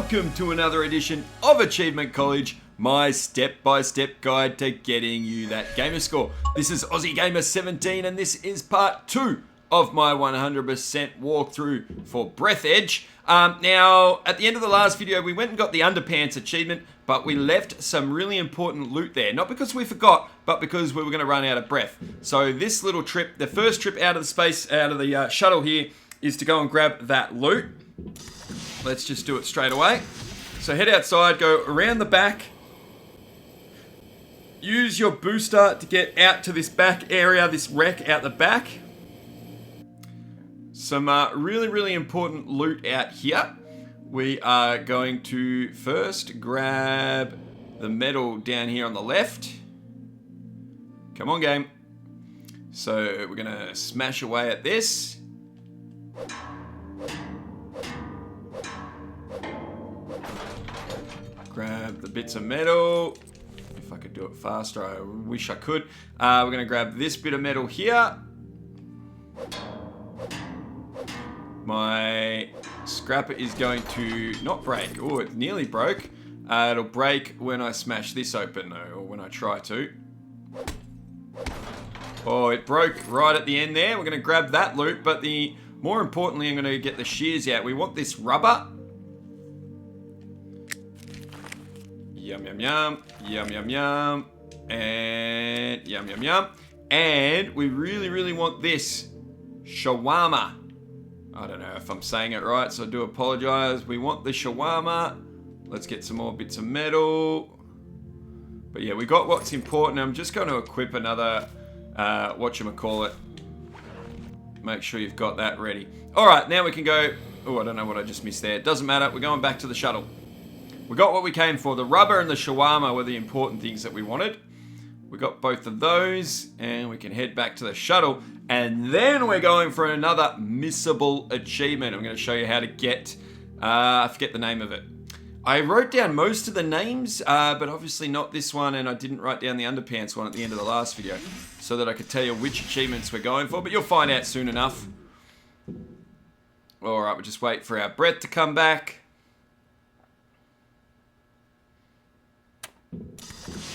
welcome to another edition of Achievement College, my step-by-step guide to getting you that gamer score. This is Aussie Gamer 17 and this is part 2 of my 100% walkthrough for Breathedge. Now, at the end of the last video, we went and got the underpants achievement, but we left some really important loot there. Not because we forgot, but because we were going to run out of breath. So this little trip, the first trip out of the space, out of the shuttle here, is to go and grab that loot. Let's just do it straight away. So head outside, go around the back. Use your booster to get out to this back area, this wreck out the back. Some really important loot out here. We are going to first grab the metal down here on the left. Come on, game. So we're going to smash away at this. Grab the bits of metal. If I could do it faster, I wish I could. We're going to grab this bit of metal here. My scrapper is going to not break. Oh, it nearly broke. It'll break when I smash this open, though, or when I try to. Oh, it broke right at the end there. We're going to grab that loot, but more importantly, I'm going to get the shears out. We want this rubber. Yum, yum, yum. Yum, yum, yum. And yum, yum, yum. And we really want this shawarma. I don't know if I'm saying it right, so I do apologize. We want the shawarma. Let's get some more bits of metal. But yeah, we got what's important. I'm just going to equip another, whatchamacallit. Make sure you've got that ready. All right, now we can go. Oh, I don't know what I just missed there. Doesn't matter. We're going back to the shuttle. We got what we came for. The rubber and the shawarma were the important things that we wanted. We got both of those, and we can head back to the shuttle. And then we're going for another missable achievement. I'm going to show you how to get, I forget the name of it. I wrote down most of the names, but obviously not this one, and I didn't write down the underpants one at the end of the last video, so that I could tell you which achievements we're going for, but you'll find out soon enough. All right, we'll just wait for our breath to come back.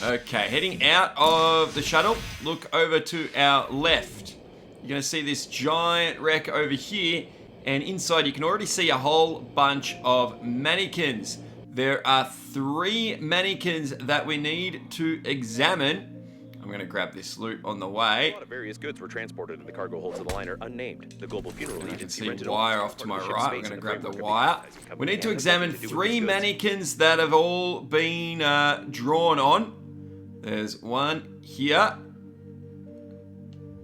Okay, heading out of the shuttle, look over to our left. You're going to see this giant wreck over here, and inside you can already see a whole bunch of mannequins. There are 3 mannequins that we need to examine. I'm going to grab this loot on the way. A lot of various goods were transported in the cargo holds of the liner unnamed. The Global Funeral Agency rented wire off to my right. I'm going to grab the wire. We need to examine 3 mannequins that have all been drawn on. There's one here.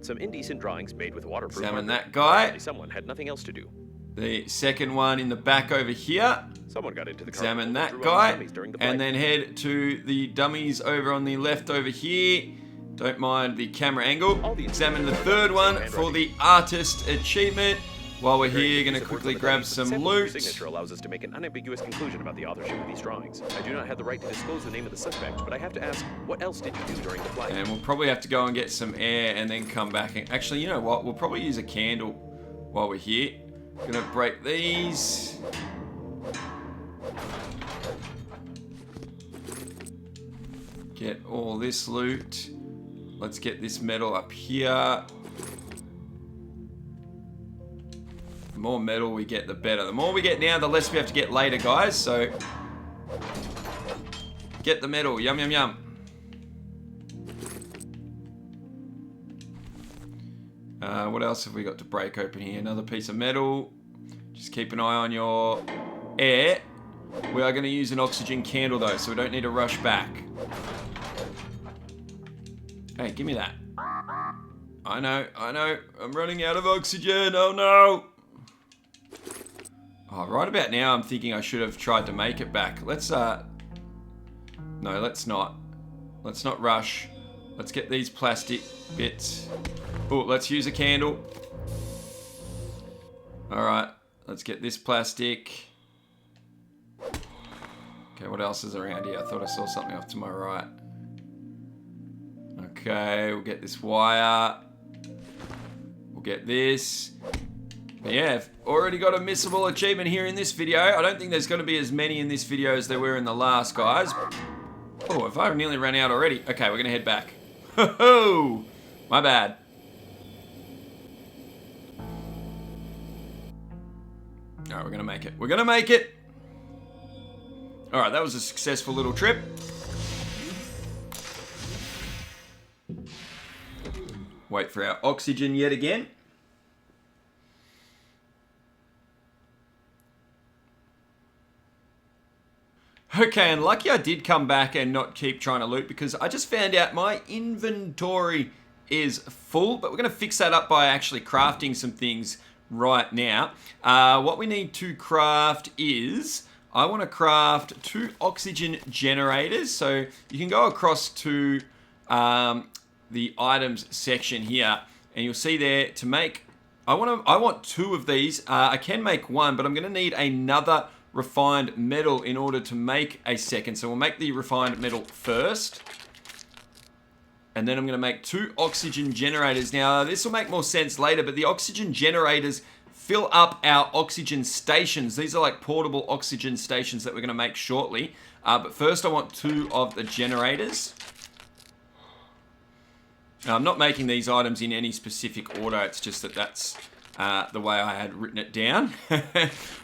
Some indecent drawings made with waterproof. Examine that guy. Someone had nothing else to do. The second one in the back over here. Someone got into the car. Examine that guy. And then head to the dummies over on the left over here. Don't mind the camera angle. Examine the third one for the artist achievement. While we're here, going to quickly grab some loot. Signature allows us to make an unambiguous conclusion about the authorship of these drawings. I do not have the right to disclose the name of the suspect, but I have to ask, what else did you do during the flight? And we'll probably have to go and get some air and then come back. And actually, you know what? We'll probably use a candle while we're here. Going to break these. Get all this loot. Let's get this metal up here. The more metal we get, the better. The more we get now, the less we have to get later, guys. So, get the metal. Yum, yum, yum. What else have we got to break open here? Another piece of metal. Just keep an eye on your air. We are going to use an oxygen candle, though, so we don't need to rush back. Hey, give me that. I know. I'm running out of oxygen. Oh, no. Oh, right about now, I'm thinking I should have tried to make it back. Let's, no, let's not. Let's not rush. Let's get these plastic bits. Oh, let's use a candle. All right, let's get this plastic. Okay, what else is around here? I thought I saw something off to my right. Okay, we'll get this wire. We'll get this. But yeah, I've already got a missable achievement here in this video. I don't think there's going to be as many in this video as there were in the last, guys. Oh, have I nearly run out already? Okay, we're going to head back. Ho ho! My bad. Alright, we're going to make it. We're going to make it! Alright, that was a successful little trip. Wait for our oxygen yet again. Okay, and lucky I did come back and not keep trying to loot because I just found out my inventory is full, but we're going to fix that up by actually crafting some things right now. What we need to craft is, I want to craft 2 oxygen generators. So you can go across to the items section here, and you'll see there to make, I want 2 of these. I can make 1, but I'm going to need another refined metal in order to make a second. So we'll make the refined metal first. And then I'm going to make 2 oxygen generators. Now, this will make more sense later, but the oxygen generators fill up our oxygen stations. These are like portable oxygen stations that we're going to make shortly. But first, I want 2 of the generators. Now, I'm not making these items in any specific order. It's just that that's the way I had written it down.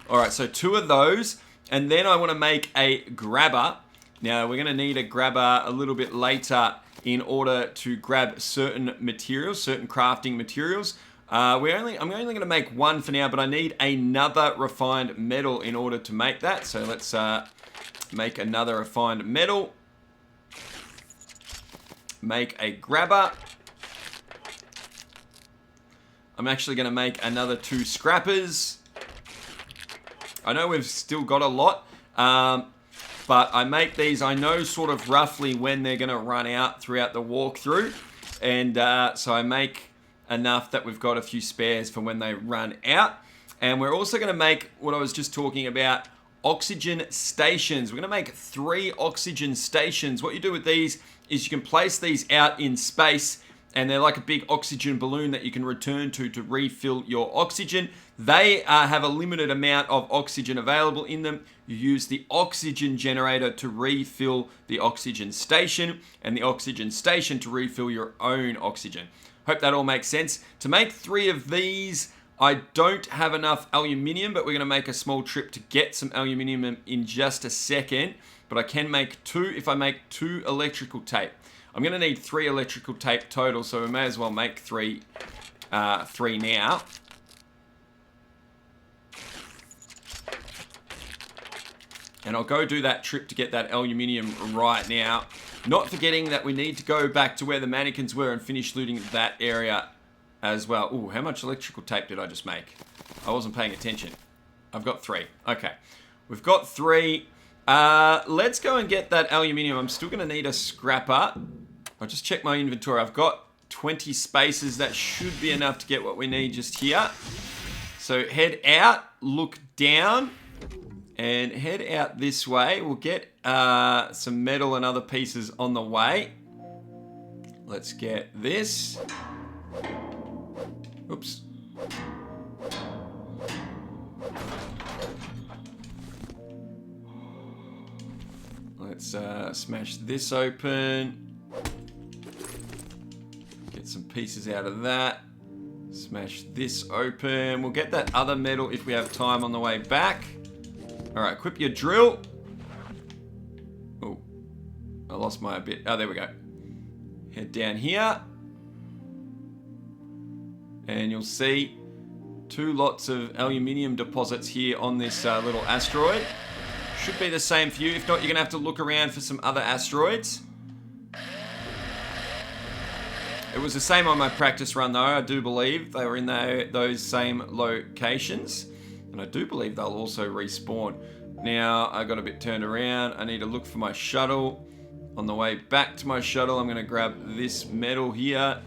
All right, so 2 of those. And then I want to make a grabber. Now, we're going to need a grabber a little bit later in order to grab certain materials, certain crafting materials. I'm only going to make 1 for now, but I need another refined metal in order to make that. So let's make another refined metal. Make a grabber. I'm actually going to make another 2 scrappers. I know we've still got a lot, but I make these, I know sort of roughly when they're going to run out throughout the walkthrough. And so I make enough that we've got a few spares for when they run out. And we're also going to make what I was just talking about, oxygen stations. We're going to make 3 oxygen stations. What you do with these is you can place these out in space, and they're like a big oxygen balloon that you can return to refill your oxygen. They have a limited amount of oxygen available in them. You use the oxygen generator to refill the oxygen station, and the oxygen station to refill your own oxygen. Hope that all makes sense. To make 3 of these, I don't have enough aluminium, but we're going to make a small trip to get some aluminium in just a second. But I can make 2 if I make 2 electrical tape. I'm going to need 3 electrical tape total, so we may as well make 3 now. And I'll go do that trip to get that aluminium right now. Not forgetting that we need to go back to where the mannequins were and finish looting that area as well. Ooh, how much electrical tape did I just make? I wasn't paying attention. I've got 3. Okay. We've got 3. Let's go and get that aluminium. I'm still going to need a scrapper. I'll just check my inventory. I've got 20 spaces. That should be enough to get what we need just here. So head out, look down, and head out this way. We'll get some metal and other pieces on the way. Let's get this. Oops. Let's smash this open. Get some pieces out of that. Smash this open. We'll get that other metal if we have time on the way back. Alright, equip your drill. Oh, I lost my bit. Oh, there we go. Head down here. And you'll see 2 lots of aluminium deposits here on this little asteroid. Should be the same for you. If not, you're going to have to look around for some other asteroids. It was the same on my practice run, though. I do believe they were in those same locations. And I do believe they'll also respawn. Now, I got a bit turned around. I need to look for my shuttle. On the way back to my shuttle, I'm going to grab this metal here.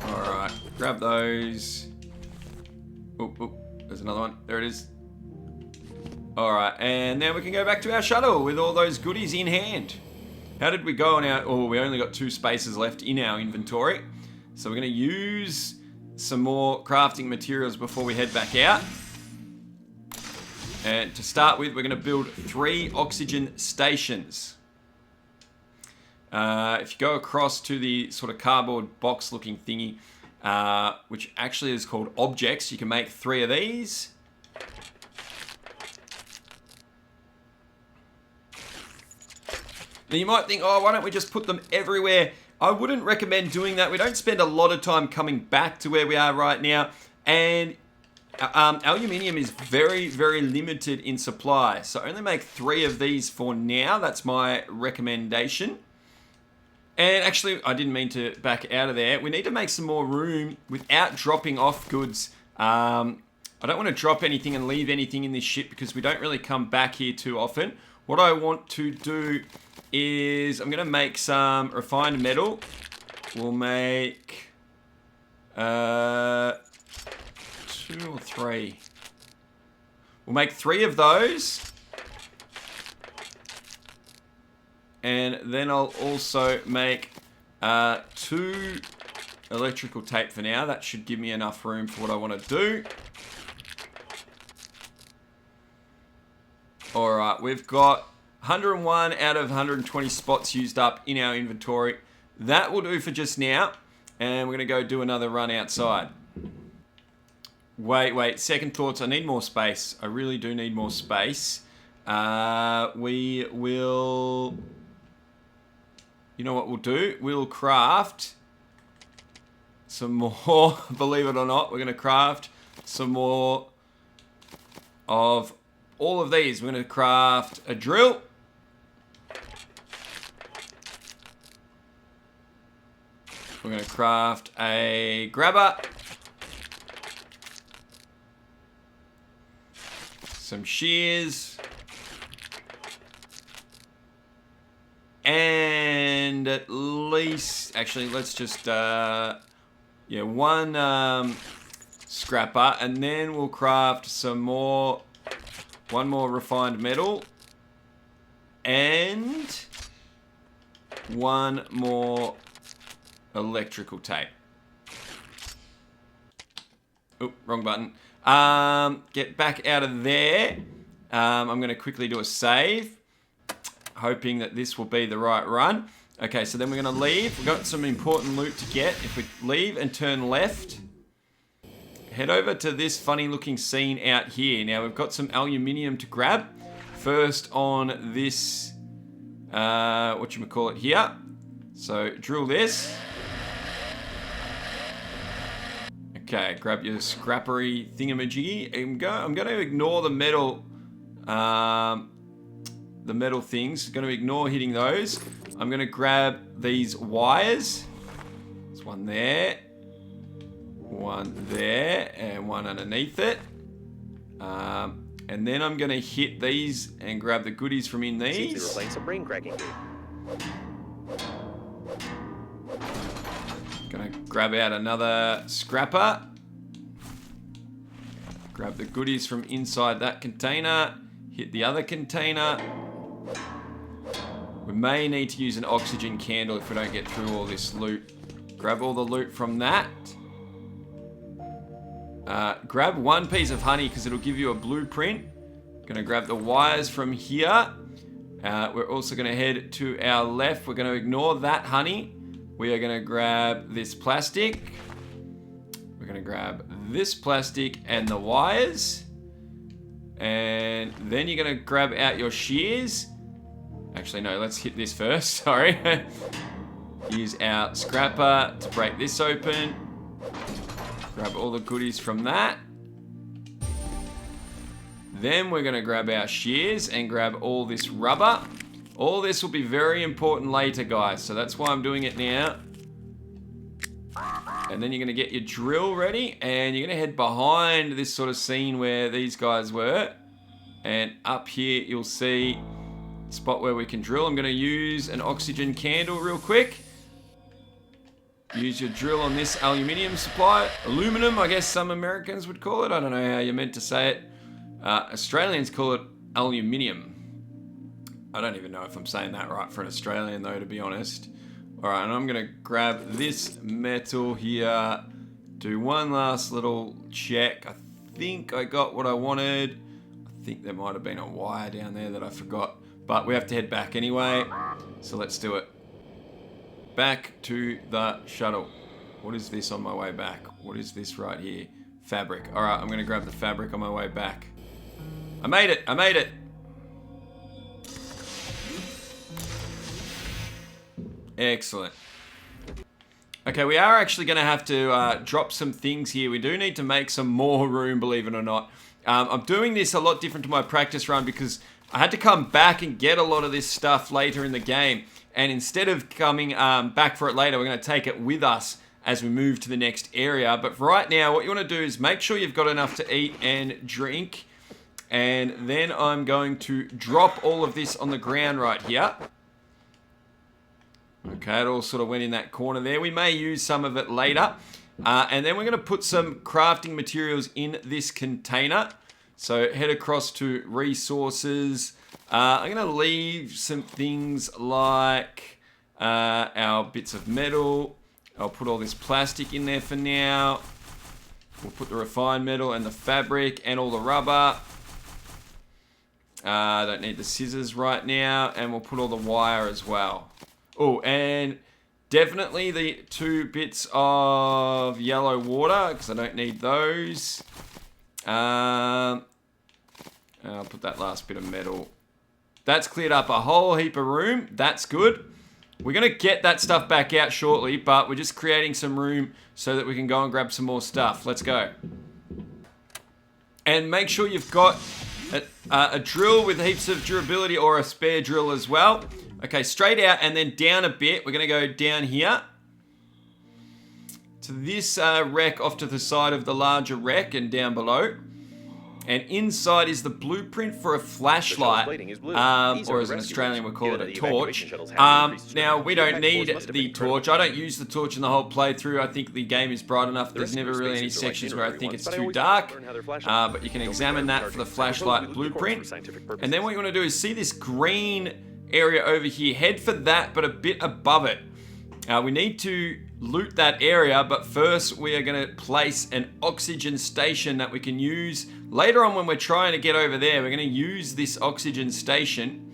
Alright, grab those. Oh, there's another one. There it is. Alright, and now we can go back to our shuttle with all those goodies in hand. How did we go on our... Oh, we only got 2 spaces left in our inventory. So we're going to use some more crafting materials before we head back out. And to start with, we're going to build 3 oxygen stations. If you go across to the sort of cardboard box looking thingy, which actually is called objects, you can make 3 of these. Now you might think, oh, why don't we just put them everywhere? I wouldn't recommend doing that. We don't spend a lot of time coming back to where we are right now. And aluminium is very, very limited in supply. So only make 3 of these for now. That's my recommendation. And actually, I didn't mean to back out of there. We need to make some more room without dropping off goods. I don't want to drop anything and leave anything in this ship because we don't really come back here too often. What I want to do is I'm going to make some refined metal. We'll make 2 or 3. We'll make 3 of those. And then I'll also make 2 electrical tape for now. That should give me enough room for what I want to do. Alright, we've got 101 out of 120 spots used up in our inventory. That will do for just now. And we're going to go do another run outside. Wait. Second thoughts. I need more space. I really do need more space. We will... You know what we'll do? We'll craft some more. Believe it or not, we're going to craft some more of all of these. We're going to craft a drill. We're going to craft a grabber. Some shears. And at least, actually, let's just, one scrapper. And then we'll craft some more, 1 more refined metal. And 1 more electrical tape. Oh, wrong button. Get back out of there. I'm going to quickly do a save, hoping that this will be the right run. Okay, so then we're going to leave. We've got some important loot to get. If we leave and turn left, head over to this funny looking scene out here. Now we've got some aluminium to grab. First on this, whatchamacallit here. So drill this. Okay, grab your scrappery thingamajiggy. I'm going to ignore the metal things. Going to ignore hitting those. I'm going to grab these wires. There's 1 there, 1 there, and 1 underneath it. And then I'm going to hit these and grab the goodies from in these. Seems they were playing some brain cracking game. Gonna grab out another scrapper. Grab the goodies from inside that container. Hit the other container. We may need to use an oxygen candle if we don't get through all this loot. Grab all the loot from that. Grab 1 piece of honey because it'll give you a blueprint. Gonna grab the wires from here. We're also gonna head to our left. We're gonna ignore that honey. We are gonna grab this plastic. We're gonna grab this plastic and the wires. And then you're gonna grab out your shears. Actually, no, let's hit this first, sorry. Use our scrapper to break this open. Grab all the goodies from that. Then we're gonna grab our shears and grab all this rubber. All this will be very important later, guys, so that's why I'm doing it now. And then you're gonna get your drill ready and you're gonna head behind this sort of scene where these guys were. And up here, you'll see a spot where we can drill. I'm gonna use an oxygen candle real quick. Use your drill on this aluminium supply. Aluminum, I guess some Americans would call it. I don't know how you're meant to say it. Australians call it aluminium. I don't even know if I'm saying that right for an Australian though, to be honest. Alright, and I'm going to grab this metal here. Do one last little check. I think I got what I wanted. I think there might have been a wire down there that I forgot. But we have to head back anyway. So let's do it. Back to the shuttle. What is this on my way back? What is this right here? Fabric. Alright, I'm going to grab the fabric on my way back. I made it! I made it! Excellent. Okay, we are actually going to have to drop some things here. We do need to make some more room, believe it or not. I'm doing this a lot different to my practice run because I had to come back and get a lot of this stuff later in the game. And instead of coming back for it later, we're going to take it with us as we move to the next area. But for right now, what you want to do is make sure you've got enough to eat and drink. And then I'm going to drop all of this on the ground right here. Okay, it all sort of went in that corner there. We may use some of it later. And then we're going to put some crafting materials in this container. So head across to resources. I'm going to leave some things like our bits of metal. I'll put all this plastic in there for now. We'll put the refined metal and the fabric and all the rubber. I don't need the scissors right now. And we'll put all the wire as well. Oh, and definitely the 2 bits of yellow water, because I don't need those. I'll put that last bit of metal. That's cleared up a whole heap of room. That's good. We're going to get that stuff back out shortly, but we're just creating some room so that we can go and grab some more stuff. Let's go. And make sure you've got a drill with heaps of durability or a spare drill as well. Okay, straight out and then down a bit. We're going to go down here to this wreck off to the side of the larger wreck and down below. And inside is the blueprint for a flashlight, or as an Australian we call it, a torch. Now, we don't need the torch. I don't use the torch in the whole playthrough. I think the game is bright enough. There's never really any sections where I think it's too dark. But you can examine that for the flashlight blueprint. And then what you want to do is see this green area over here. Head for that, but a bit above it. We need to loot that area, but first we are going to place an oxygen station that we can use later on when we're trying to get over there. We're going to use this oxygen station.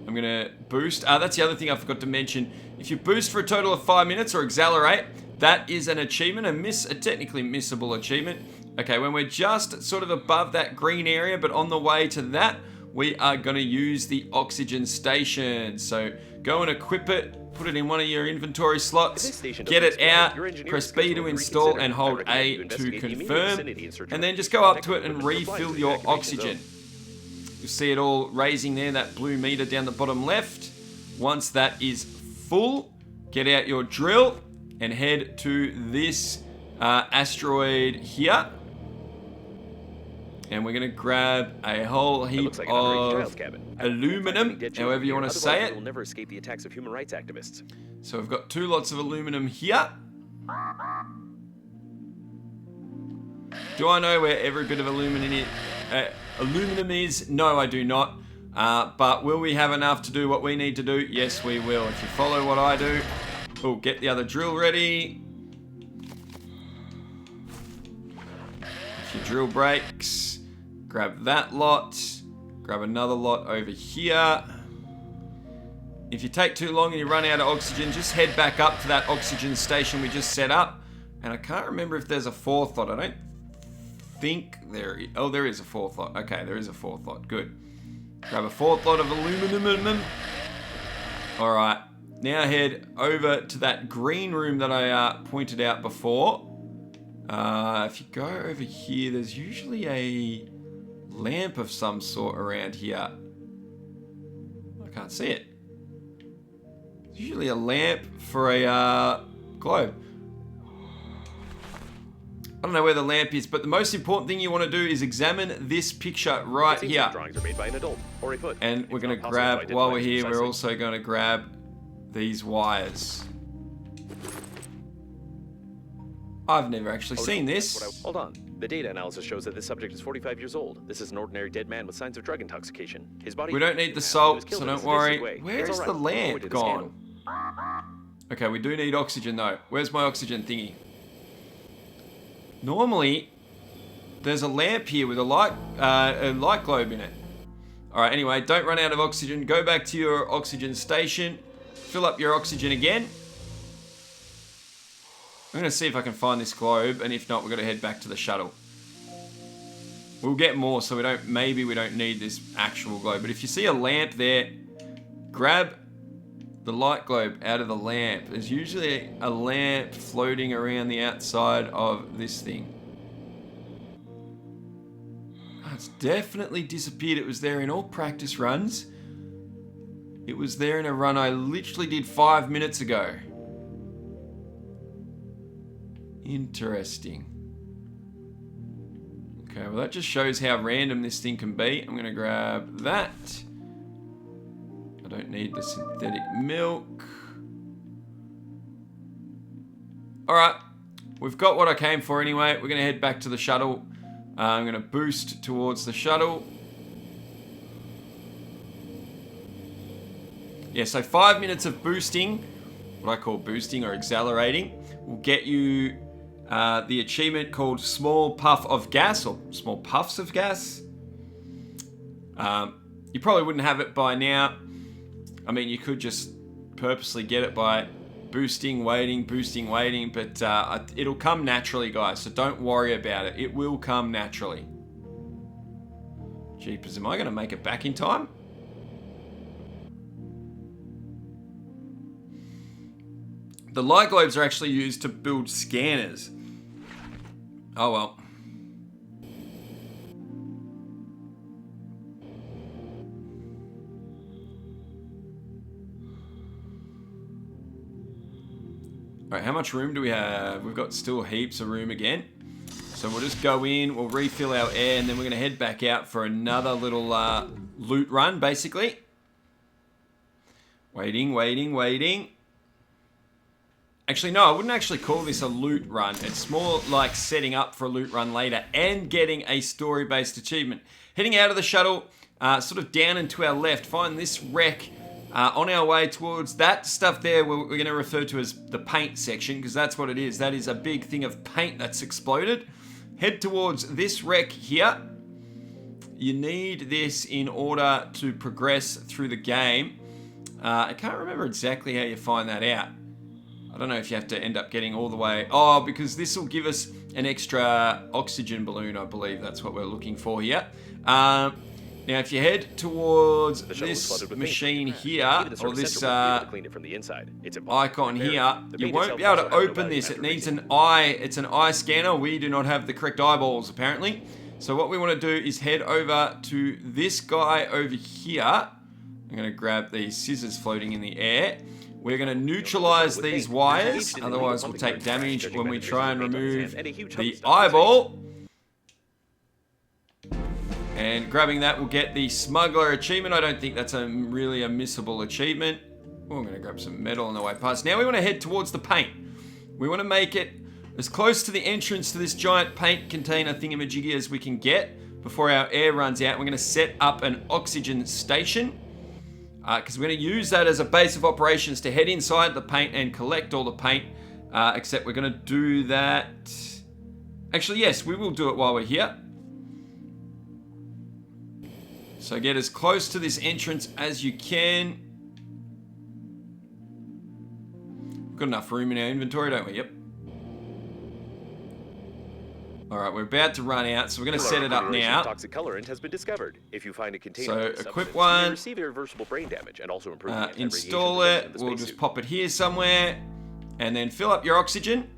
I'm going to boost. That's the other thing I forgot to mention. If you boost for a total of 5 minutes or accelerate, that is an achievement, a technically missable achievement. Okay, when we're just sort of above that green area, but on the way to that, we are going to use the oxygen station. So go and equip it. Put it in one of your inventory slots, get it out, press B to install and hold A to confirm, and then just go up to it and refill your oxygen. You'll see it all raising there, that blue meter down the bottom left. Once that is full, get out your drill and head to this asteroid here. And we're going to grab a whole heap of aluminum, however you want to say it. Will never escape the attacks of human rights activists. So we've got 2 lots of aluminum here. Do I know where every bit of aluminum is? No, I do not. But will we have enough to do what we need to do? Yes, we will. If you follow what I do. Oh, get the other drill ready. If your drill breaks, grab that lot. Grab another lot over here. If you take too long and you run out of oxygen, just head back up to that oxygen station we just set up. And I can't remember if there's a 4th lot. I don't think there is. Oh, there is a 4th lot. Okay, there is a 4th lot. Good. Grab a 4th lot of aluminum. Alright. Now head over to that green room that I pointed out before. If you go over here, there's usually a lamp of some sort around here. I can't see it. It's usually a lamp for a globe. I don't know where the lamp is, but the most important thing you want to do is examine this picture right here. Drawings are made by an adult or a foot. And we're going to grab, while we're here, we're also going to grab these wires. I've never actually seen this. Hold on. The data analysis shows that this subject is 45 years old. This is an ordinary dead man with signs of drug intoxication. His body. We don't need the salt, so don't worry. Where is the lamp gone? Okay, we do need oxygen though. Where's my oxygen thingy? Normally, there's a lamp here with a light globe in it. All right. Anyway, don't run out of oxygen. Go back to your oxygen station. Fill up your oxygen again. I'm going to see if I can find this globe, and if not, we're going to head back to the shuttle. We'll get more, so maybe we don't need this actual globe. But if you see a lamp there, grab the light globe out of the lamp. There's usually a lamp floating around the outside of this thing. Oh, it's definitely disappeared. It was there in all practice runs. It was there in a run I literally did 5 minutes ago. Interesting. Okay, well that just shows how random this thing can be. I'm going to grab that. I don't need the synthetic milk. Alright, we've got what I came for anyway. We're going to head back to the shuttle. I'm going to boost towards the shuttle. Yeah, so 5 minutes of boosting, what I call boosting or accelerating, will get you the achievement called Small Puff of Gas, or Small Puffs of Gas. You probably wouldn't have it by now. I mean, you could just purposely get it by boosting, waiting, but it'll come naturally, guys, so don't worry about it. It will come naturally. Jeepers, am I going to make it back in time? The light globes are actually used to build scanners. Oh well. Alright, how much room do we have? We've got still heaps of room again. So we'll just go in, we'll refill our air, and then we're going to head back out for another little loot run, basically. Waiting. Actually, no, I wouldn't actually call this a loot run. It's more like setting up for a loot run later and getting a story-based achievement. Heading out of the shuttle, sort of down and to our left, find this wreck on our way towards that stuff there we're going to refer to as the paint section, because that's what it is. That is a big thing of paint that's exploded. Head towards this wreck here. You need this in order to progress through the game. I can't remember exactly how you find that out. I don't know if you have to end up getting all the way... Oh, because this will give us an extra oxygen balloon, I believe. That's what we're looking for here. Now, if you head towards this machine here, or this icon here, you won't be able to open this. It needs an eye. It's an eye scanner. We do not have the correct eyeballs, apparently. So what we want to do is head over to this guy over here. I'm going to grab these scissors floating in the air. We're going to neutralize these wires, otherwise we'll take damage when we try and remove the eyeball. And grabbing that will get the smuggler achievement. I don't think that's really a missable achievement. Oh, I'm going to grab some metal on the way past. Now we want to head towards the paint. We want to make it as close to the entrance to this giant paint container thingamajiggy as we can get before our air runs out. We're going to set up an oxygen station. Because we're going to use that as a base of operations to head inside the paint and collect all the paint. Except we're going to do that... Actually, yes, we will do it while we're here. So get as close to this entrance as you can. We've got enough room in our inventory, don't we? Yep. Alright, we're about to run out, so we're going to set it up now. Toxic colorant has been discovered. If you find a container so of equip one, receive irreversible brain damage and also improve install it. We'll just pop it here somewhere, and then fill up your oxygen.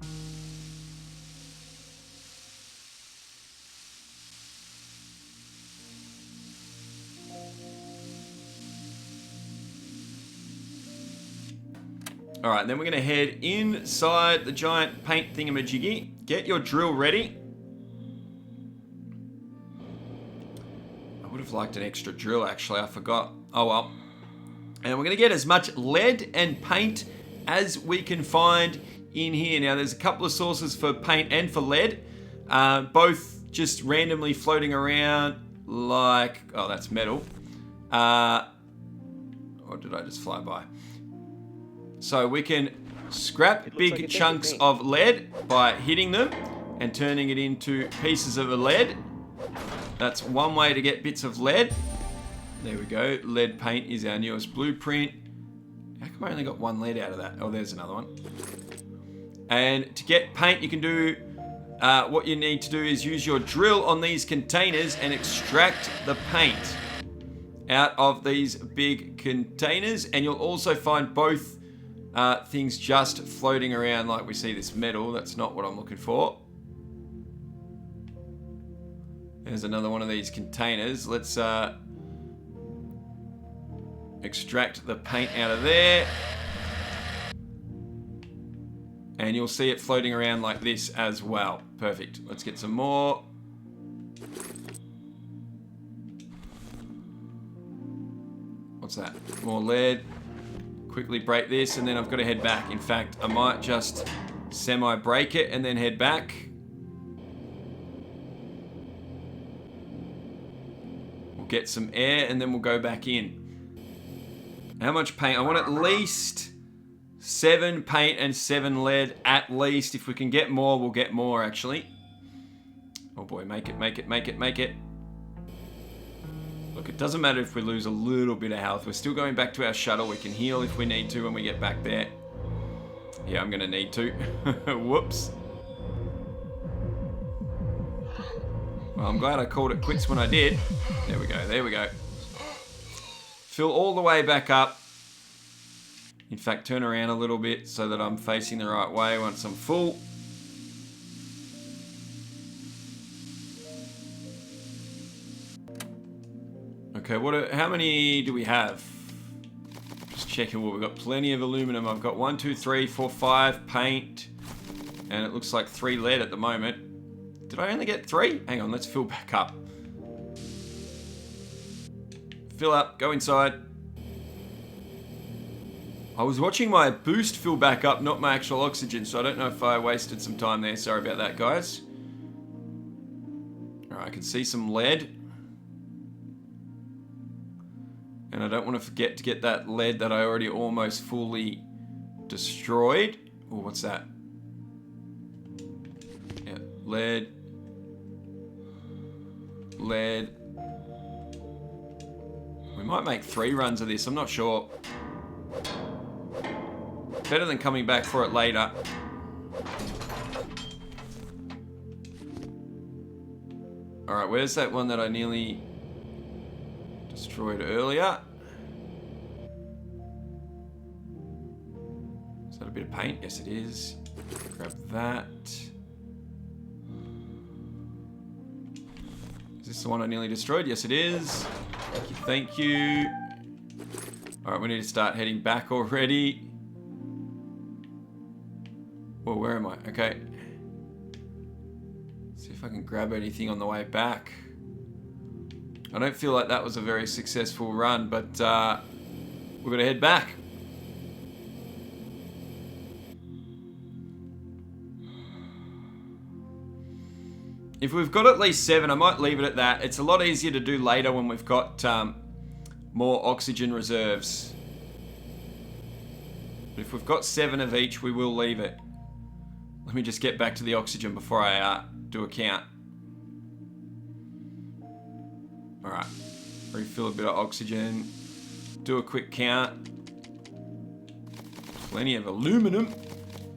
Alright, then we're going to head inside the giant paint thingamajiggy. Get your drill ready. I would have liked an extra drill, actually. I forgot. Oh, well. And we're going to get as much lead and paint as we can find in here. Now, there's a couple of sources for paint and for lead. Both just randomly floating around like... Oh, that's metal. Or did I just fly by? So we can scrap big chunks of lead by hitting them and turning it into pieces of lead. That's one way to get bits of lead. There we go. Lead paint is our newest blueprint. How come I only got one lead out of that? Oh, there's another one. And to get paint, you can do... what you need to do is use your drill on these containers and extract the paint out of these big containers. And you'll also find both things just floating around like we see this metal. That's not what I'm looking for. There's another one of these containers. Let's extract the paint out of there. And you'll see it floating around like this as well. Perfect. Let's get some more. What's that? More lead. Quickly break this and then I've got to head back. In fact, I might just semi-break it and then head back. We'll get some air and then we'll go back in. How much paint? I want at least 7 paint and 7 lead at least. If we can get more, we'll get more actually. Oh boy, make it, make it, make it, make it. Look, it doesn't matter if we lose a little bit of health. We're still going back to our shuttle. We can heal if we need to when we get back there. Yeah, I'm gonna need to. Whoops. Well, I'm glad I called it quits when I did. There we go, there we go. Fill all the way back up. In fact, turn around a little bit so that I'm facing the right way once I'm full. Okay, how many do we have? Just checking. Well, we've got plenty of aluminum. I've got 1, 2, 3, 4, 5 paint. And it looks like 3 lead at the moment. Did I only get 3? Hang on, let's fill back up. Fill up, go inside. I was watching my boost fill back up, not my actual oxygen, so I don't know if I wasted some time there. Sorry about that, guys. Alright, I can see some lead. And I don't want to forget to get that lead that I already almost fully destroyed. Oh, what's that? Yeah, lead. Lead. We might make 3 runs of this, I'm not sure. Better than coming back for it later. Alright, where's that one that I nearly destroyed earlier? Is that a bit of paint? Yes, it is. Grab that. Is this the one I nearly destroyed? Yes, it is. Thank you, thank you. Alright, we need to start heading back already. Well, where am I? Okay. See if I can grab anything on the way back. I don't feel like that was a very successful run, but we're going to head back. If we've got at least 7, I might leave it at that. It's a lot easier to do later when we've got more oxygen reserves. But if we've got 7 of each, we will leave it. Let me just get back to the oxygen before I do a count. Alright. Refill a bit of oxygen. Do a quick count. Plenty of aluminum.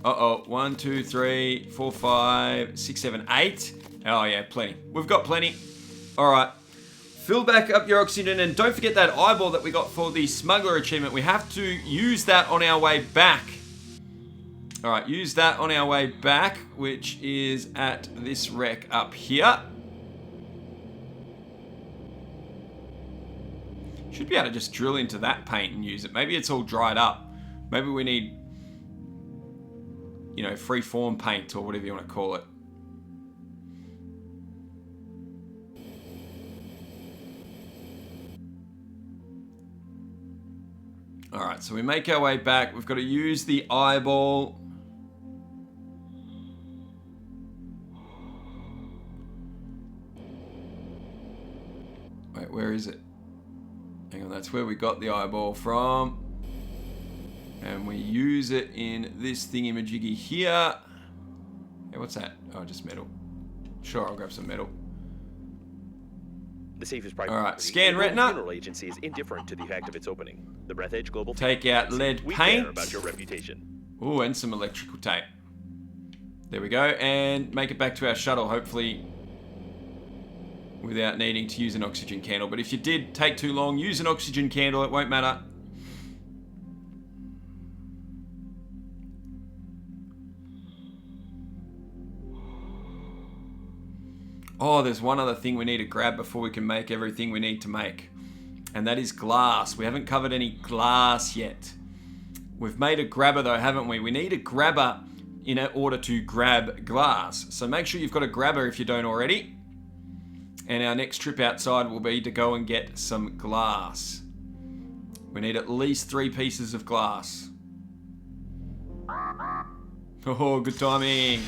Uh-oh. 1, 2, 3, 4, 5, 6, 7, 8. Oh yeah, plenty. We've got plenty. Alright. Fill back up your oxygen and don't forget that eyeball that we got for the smuggler achievement. We have to use that on our way back. Alright, use that on our way back, which is at this wreck up here. Should be able to just drill into that paint and use it. Maybe it's all dried up. Maybe we need, you know, free-form paint or whatever you want to call it. Alright, so we make our way back. We've got to use the eyeball. Hang on, that's where we got the eyeball from. And we use it in this thingy-majiggy here. Hey, what's that? Oh, just metal. Sure, I'll grab some metal. The safe is private. All right, property. scan The retina. funeral agency is indifferent to the fact of its opening. The Breathedge Global Take out lead we paint. care about your reputation. Ooh, and some electrical tape. There we go, and make it back to our shuttle, hopefully without needing to use an oxygen candle. But if you did take too long, use an oxygen candle, it won't matter. Oh, there's one other thing we need to grab before we can make everything we need to make. And that is glass. We haven't covered any glass yet. We've made a grabber though, haven't we? We need a grabber in order to grab glass. So make sure you've got a grabber if you don't already. And our next trip outside will be to go and get some glass. We need at least 3 pieces of glass. Oh, good timing.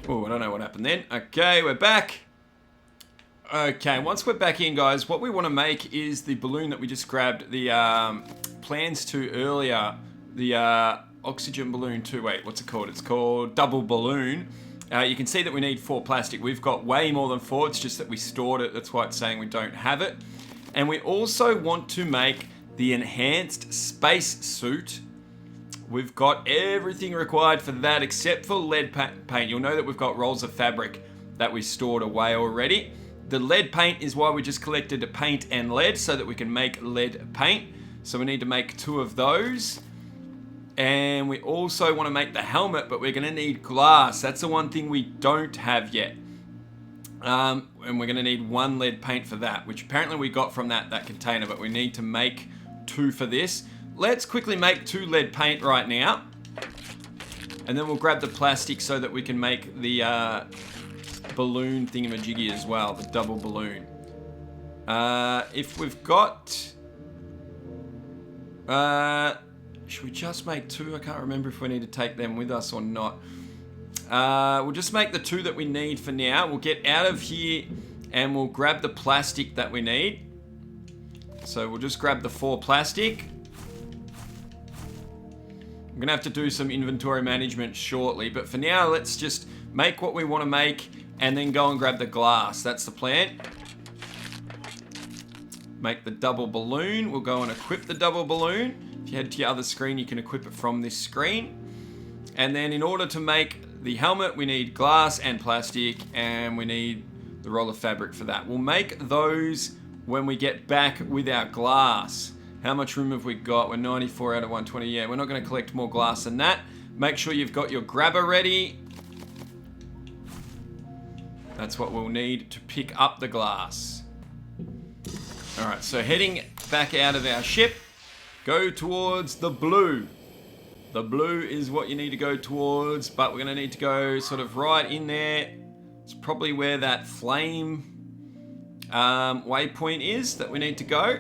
Oh, I don't know what happened then. Okay, we're back. Okay, once we're back in, guys, what we want to make is the balloon that we just grabbed the plans to earlier. The oxygen balloon too. Wait, what's it called? It's called double balloon. You can see that we need 4 plastic. We've got way more than 4. It's just that we stored it. That's why it's saying we don't have it. And we also want to make the enhanced space suit. We've got everything required for that except for lead paint. You'll know that we've got rolls of fabric that we stored away already. The lead paint is why we just collected paint and lead so that we can make lead paint. So we need to make 2 of those. And we also want to make the helmet, but we're going to need glass. That's the one thing we don't have yet. And we're going to need 1 lead paint for that, which apparently we got from that container, but we need to make 2 for this. Let's quickly make 2 lead paint right now. And then we'll grab the plastic so that we can make the balloon thingamajiggy as well, the double balloon. If we've got... should we just make 2? I can't remember if we need to take them with us or not. We'll just make the 2 that we need for now. We'll get out of here and we'll grab the plastic that we need. So we'll just grab the 4 plastic. I'm going to have to do some inventory management shortly, but for now, let's just make what we want to make and then go and grab the glass. That's the plan. Make the double balloon. We'll go and equip the double balloon. If you head to your other screen, you can equip it from this screen. And then in order to make the helmet, we need glass and plastic, and we need the roll of fabric for that. We'll make those when we get back with our glass. How much room have we got? We're 94 out of 120. Yeah, we're not going to collect more glass than that. Make sure you've got your grabber ready. That's what we'll need to pick up the glass. All right, so heading back out of our ship, go towards the blue. The blue is what you need to go towards, but we're going to need to go sort of right in there. It's probably where that flame waypoint is that we need to go.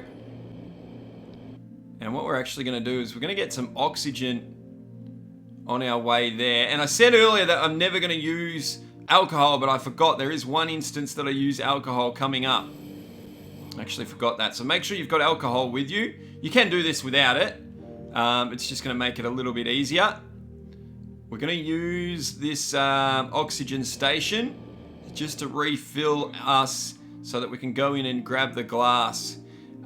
And what we're actually going to do is we're going to get some oxygen on our way there. And I said earlier that I'm never going to use alcohol, but I forgot there is one instance that I use alcohol coming up. I actually forgot that. So make sure you've got alcohol with you. You can do this without it. It's just going to make it a little bit easier. We're going to use this oxygen station just to refill us so that we can go in and grab the glass.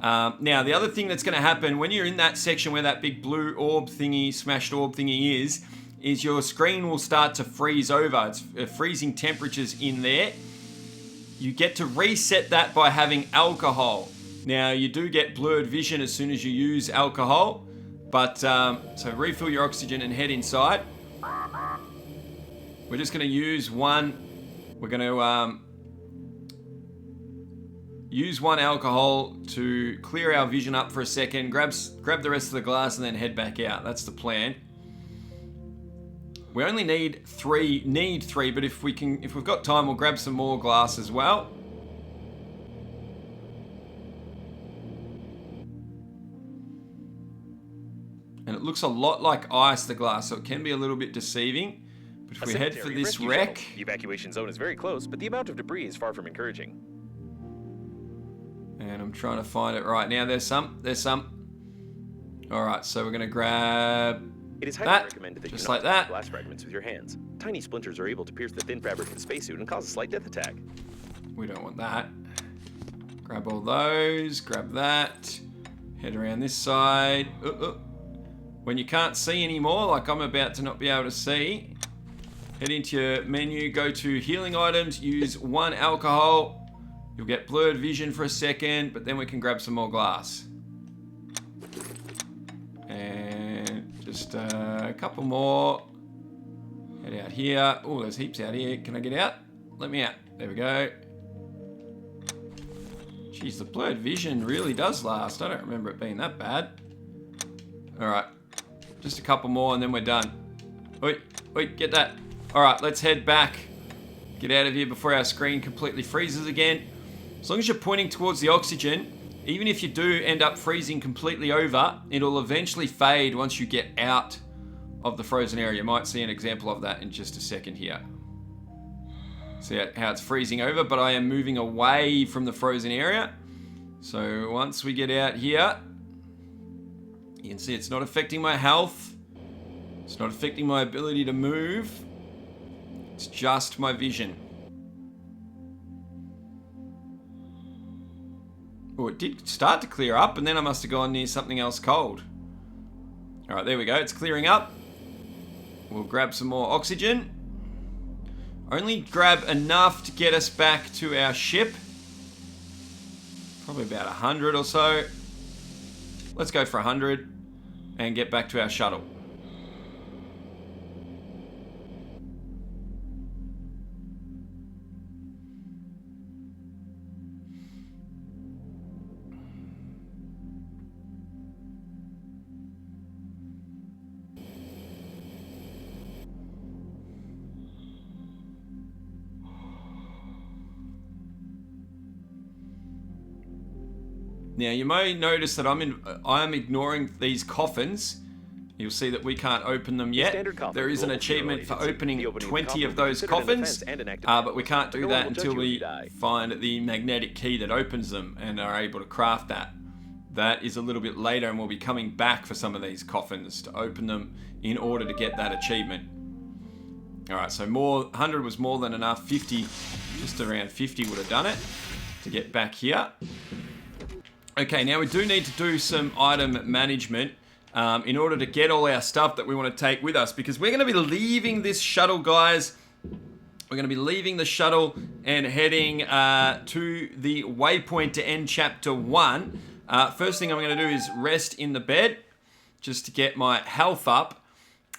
Now, the other thing that's going to happen when you're in that section where that big blue orb thingy, smashed orb thingy is your screen will start to freeze over. It's freezing temperatures in there. You get to reset that by having alcohol. Now, you do get blurred vision as soon as you use alcohol, but so refill your oxygen and head inside. We're just going to use one. We're going to use 1 alcohol to clear our vision up for a second, grab the rest of the glass and then head back out. That's the plan. We only need 3, but if we've got time, we'll grab some more glass as well. And it looks a lot like ice, the glass, so it can be a little bit deceiving. But if A we head for sanitary this rescue wreck... shuttle. The evacuation zone is very close, but the amount of debris is far from encouraging. And I'm trying to find it right now. There's some. Alright, so we're going to grab It is highly that, recommended that just you like not touch that. glass fragments with your hands. Tiny splinters are able to pierce the thin fabric of the spacesuit and cause a slight death attack. We don't want that. Grab all those, grab that. Head around this side. When you can't see anymore, like I'm about to not be able to see, head into your menu, go to healing items, use 1 alcohol. You'll get blurred vision for a second, but then we can grab some more glass. And just a couple more. Head out here. Oh, there's heaps out here. Can I get out? Let me out. There we go. Jeez, the blurred vision really does last. I don't remember it being that bad. Alright. Just a couple more and then we're done. Wait, get that. Alright, let's head back. Get out of here before our screen completely freezes again. As long as you're pointing towards the oxygen, even if you do end up freezing completely over, it'll eventually fade once you get out of the frozen area. You might see an example of that in just a second here. See how it's freezing over, but I am moving away from the frozen area. So once we get out here, you can see it's not affecting my health. It's not affecting my ability to move. It's just my vision. Oh, it did start to clear up, and then I must have gone near something else cold. Alright, there we go. It's clearing up. We'll grab some more oxygen. Only grab enough to get us back to our ship. Probably about 100 or so. Let's go for 100 and get back to our shuttle. Now you may notice that I am ignoring these coffins. You'll see that we can't open them yet. There is an achievement for opening 20 of those coffins, but we can't do that until we find the magnetic key that opens them and are able to craft that. That is a little bit later, and we'll be coming back for some of these coffins to open them in order to get that achievement. Alright, so 100 was more than enough. 50, just around 50 would have done it to get back here. Okay, now we do need to do some item management in order to get all our stuff that we want to take with us, because we're going to be leaving this shuttle, guys. We're going to be leaving the shuttle and heading to the waypoint to end chapter 1. First thing I'm going to do is rest in the bed just to get my health up.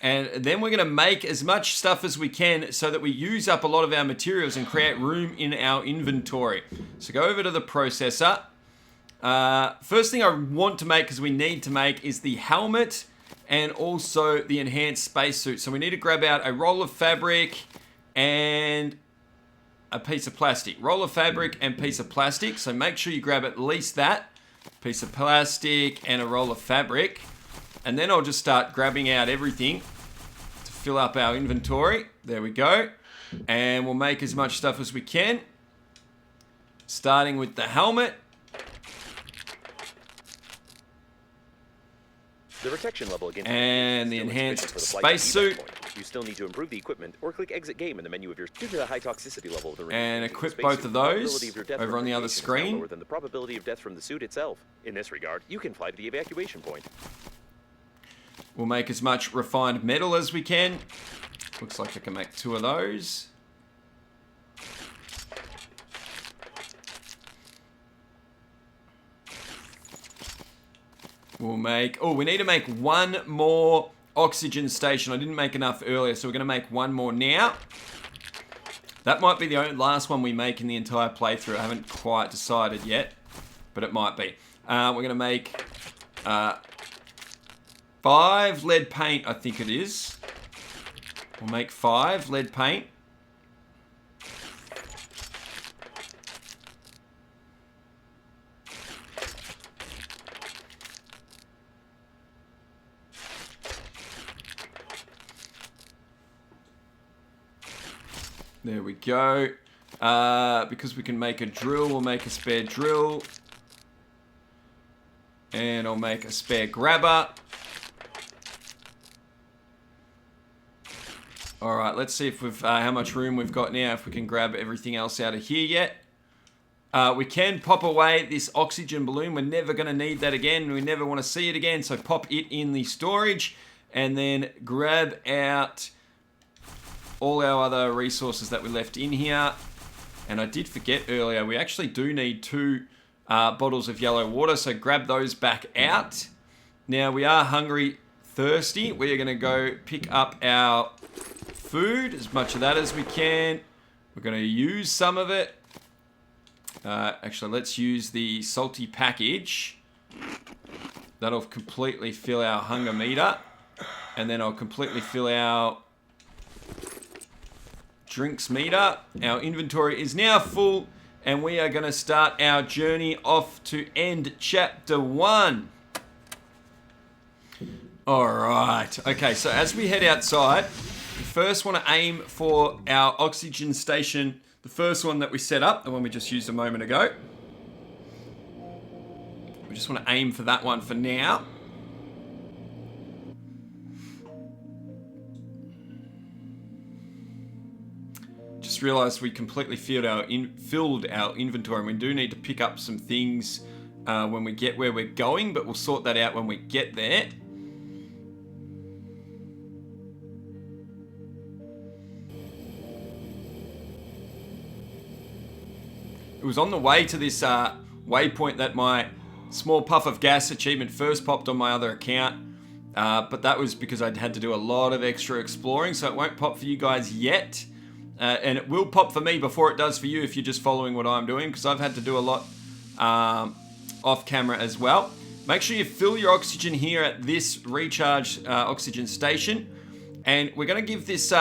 And then we're going to make as much stuff as we can so that we use up a lot of our materials and create room in our inventory. So go over to the processor. First thing I want to make, because we need to make, is the helmet and also the enhanced spacesuit. So we need to grab out a roll of fabric and a piece of plastic. Roll of fabric and piece of plastic. So make sure you grab at least that. Piece of plastic and a roll of fabric. And then I'll just start grabbing out everything to fill up our inventory. There we go. And we'll make as much stuff as we can. Starting with the helmet. The protection level against and the enhanced spacesuit. You still need to improve the equipment or click exit game in the menu of your due to the high toxicity level of the and equip both of those over on the other screen. Lower than the probability of death from the suit itself. In this regard, you can fly to the evacuation point. We'll make as much refined metal as we can. Looks like I can make 2 of those. We'll make... Oh, we need to make 1 more oxygen station. I didn't make enough earlier, so we're going to make 1 more now. That might be the last one we make in the entire playthrough. I haven't quite decided yet, but it might be. We're going to make 5 lead paint, I think it is. We'll make 5 lead paint. There we go. Because we can make a drill, we'll make a spare drill. And I'll make a spare grabber. Alright, let's see if we've how much room we've got now, if we can grab everything else out of here yet. We can pop away this oxygen balloon. We're never going to need that again. We never want to see it again, so pop it in the storage. And then grab out all our other resources that we left in here. And I did forget earlier, we actually do need 2 bottles of yellow water, so grab those back out. Now, we are hungry, thirsty. We are going to go pick up our food, as much of that as we can. We're going to use some of it. Actually, let's use the salty package. That'll completely fill our hunger meter. And then I'll completely fill our drinks meter. Our inventory is now full, and we are going to start our journey off to end chapter 1. Alright, okay, so as we head outside, we first want to aim for our oxygen station, the first one that we set up, the one we just used a moment ago. We just want to aim for that one for now. Just realized we completely filled our inventory, and we do need to pick up some things when we get where we're going, but we'll sort that out when we get there. It was on the way to this waypoint that my small puff of gas achievement first popped on my other account, but that was because I'd had to do a lot of extra exploring, so it won't pop for you guys yet. And it will pop for me before it does for you if you're just following what I'm doing, because I've had to do a lot off camera as well. Make sure you fill your oxygen here at this recharge oxygen station. And we're going to give this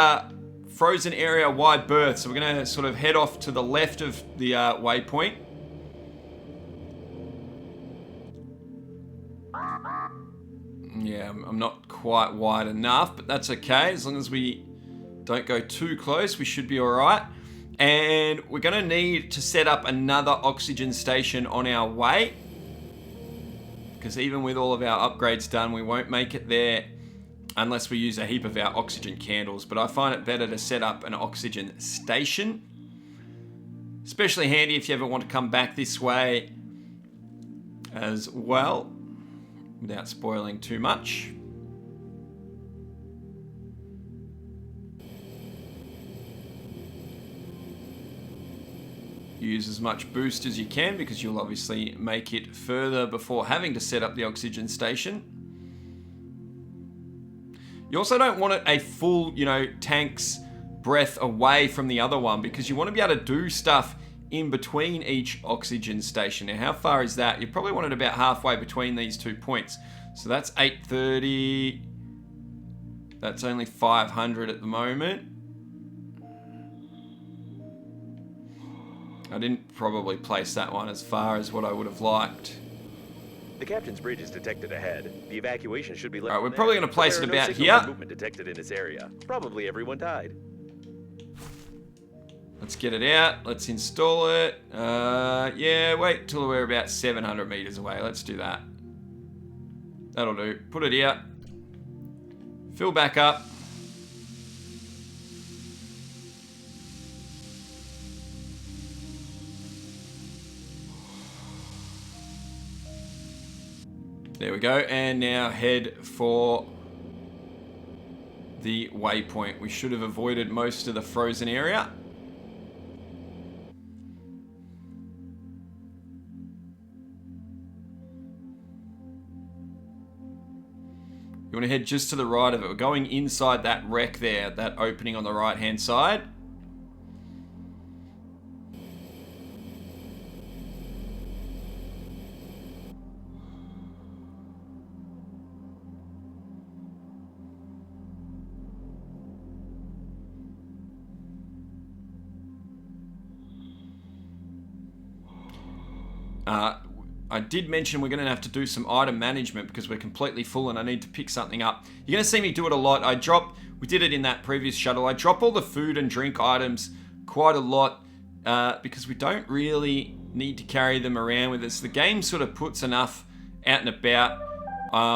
frozen area a wide berth. So we're going to sort of head off to the left of the waypoint. Yeah, I'm not quite wide enough, but that's okay. As long as we don't go too close, we should be all right. And we're going to need to set up another oxygen station on our way, because even with all of our upgrades done, we won't make it there unless we use a heap of our oxygen candles. But I find it better to set up an oxygen station. Especially handy if you ever want to come back this way as well, without spoiling too much. Use as much boost as you can, because you'll obviously make it further before having to set up the oxygen station. You also don't want it a full, tank's breadth away from the other one, because you want to be able to do stuff in between each oxygen station. Now, how far is that? You probably want it about halfway between these 2 points. So that's 830. That's only 500 at the moment. I didn't probably place that one as far as what I would have liked. The captain's bridge is detected ahead. The evacuation should be left. Alright, we're probably going to place it about here. Movement detected in this area. Probably everyone died. Let's get it out. Let's install it. Yeah, wait till we're about 700 meters away. Let's do that. That'll do. Put it out. Fill back up. There we go, and now head for the waypoint. We should have avoided most of the frozen area. You want to head just to the right of it. We're going inside that wreck there, that opening on the right-hand side. I did mention we're going to have to do some item management because we're completely full and I need to pick something up. You're going to see me do it a lot. We did it in that previous shuttle. I drop all the food and drink items quite a lot because we don't really need to carry them around with us. The game sort of puts enough out and about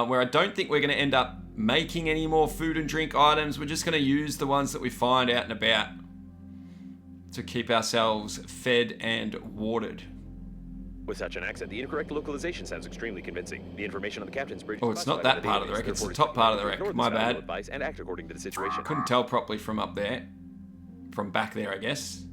where I don't think we're going to end up making any more food and drink items. We're just going to use the ones that we find out and about to keep ourselves fed and watered. With such an accent, the incorrect localization sounds extremely convincing. The information on the captain's bridge. Oh, it's not that part of the wreck. It's the top part of the wreck. My bad. Advice and act according to the situation. Couldn't tell properly from up there. From back there, I guess.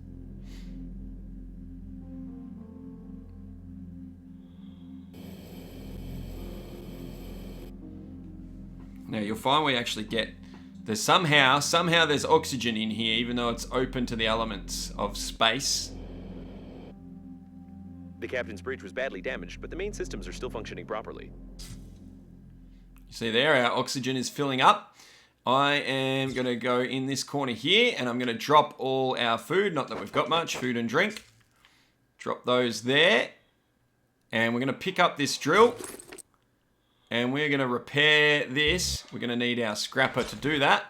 Now you'll find we actually get there's somehow there's oxygen in here, even though it's open to the elements of space. The captain's bridge was badly damaged, but the main systems are still functioning properly. You see there, our oxygen is filling up. I am going to go in this corner here, and I'm going to drop all our food. Not that we've got much, food and drink. Drop those there. And we're going to pick up this drill. And we're going to repair this. We're going to need our scrapper to do that.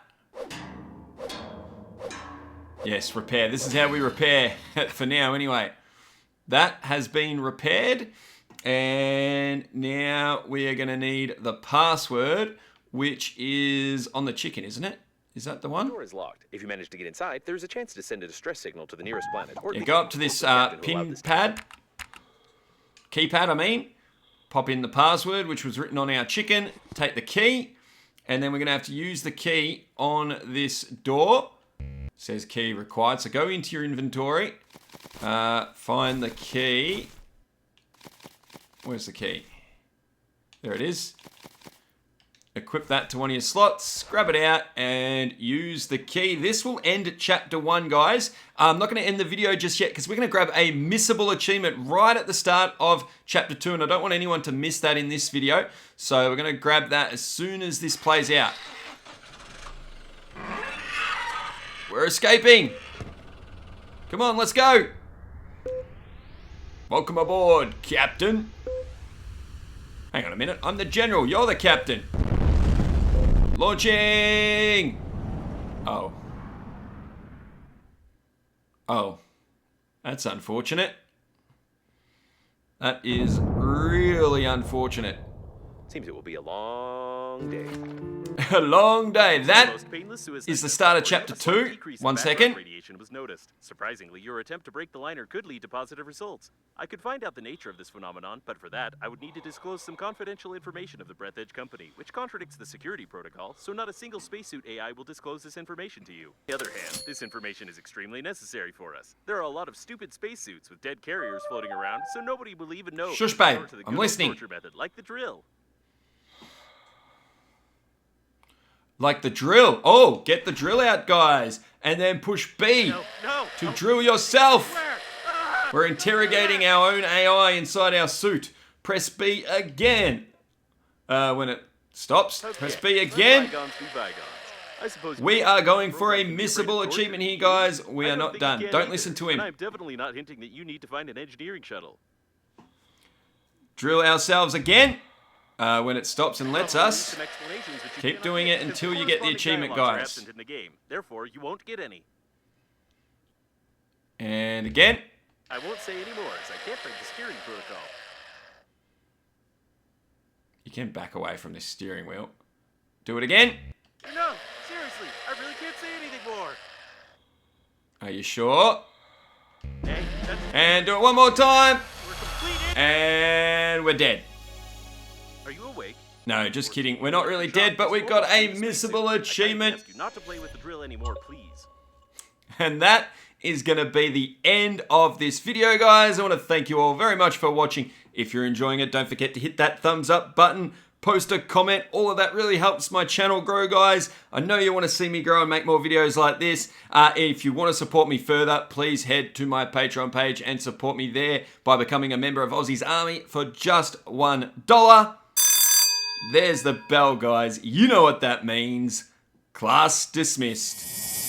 Yes, repair. This is how we repair, for now anyway. That has been repaired. And now we are going to need the password, which is on the chicken, isn't it? Is that the one? The door is locked. If you manage to get inside, there's a chance to send a distress signal to the nearest planet. Or Yeah, go up to this pin pad. Keypad, I mean. Pop in the password, which was written on our chicken. Take the key. And then we're going to have to use the key on this door. It says key required. So go into your inventory. Find the key. Where's the key? There it is. Equip that to one of your slots, grab it out, and use the key. This will end at Chapter 1, guys. I'm not going to end the video just yet because we're going to grab a missable achievement right at the start of Chapter 2, and I don't want anyone to miss that in this video. So we're going to grab that as soon as this plays out. We're escaping. Come on, let's go. Welcome aboard, Captain. Hang on a minute, I'm the General, you're the Captain. Launching! Oh. Oh. That's unfortunate. That is really unfortunate. Seems it will be a long day. A long day. That is the start of Chapter 2. 1 second. Radiation was noticed. Surprisingly, your attempt to break the liner could lead to positive results. I could find out the nature of this phenomenon, but for that, I would need to disclose some confidential information of the Breathedge company, which contradicts the security protocol, so not a single spacesuit AI will disclose this information to you. On the other hand, this information is extremely necessary for us. There are a lot of stupid spacesuits with dead carriers floating around, so nobody will even know. Shush, babe. I'm listening. Method, like the drill. Like the drill. Oh, get the drill out, guys. And then push B to drill yourself. We're interrogating our own AI inside our suit. Press B again. When it stops, press B again. We are going for a missable achievement here, guys. We are not done. Don't listen to him. I'm definitely not hinting that you need to find an engineering shuttle. Drill ourselves again. When it stops and lets us. Keep doing it until you get the achievement, guys. Therefore, you won't get any. And again. I won't say any more, as I can't break the steering protocol. You can back away from this steering wheel. Do it again. No, seriously, I really can't say anything more. Are you sure? Hey, and do it one more time. We're completed. And we're dead. Are you awake? No, just kidding. We're not really dead, but we've got a missable achievement. I ask you not to play with the drill anymore, please. And that is going to be the end of this video, guys. I want to thank you all very much for watching. If you're enjoying it, don't forget to hit that thumbs up button, post a comment. All of that really helps my channel grow, guys. I know you want to see me grow and make more videos like this. If you want to support me further, please head to my Patreon page and support me there by becoming a member of Aussie's Army for just $1. There's the bell, guys. You know what that means. Class dismissed.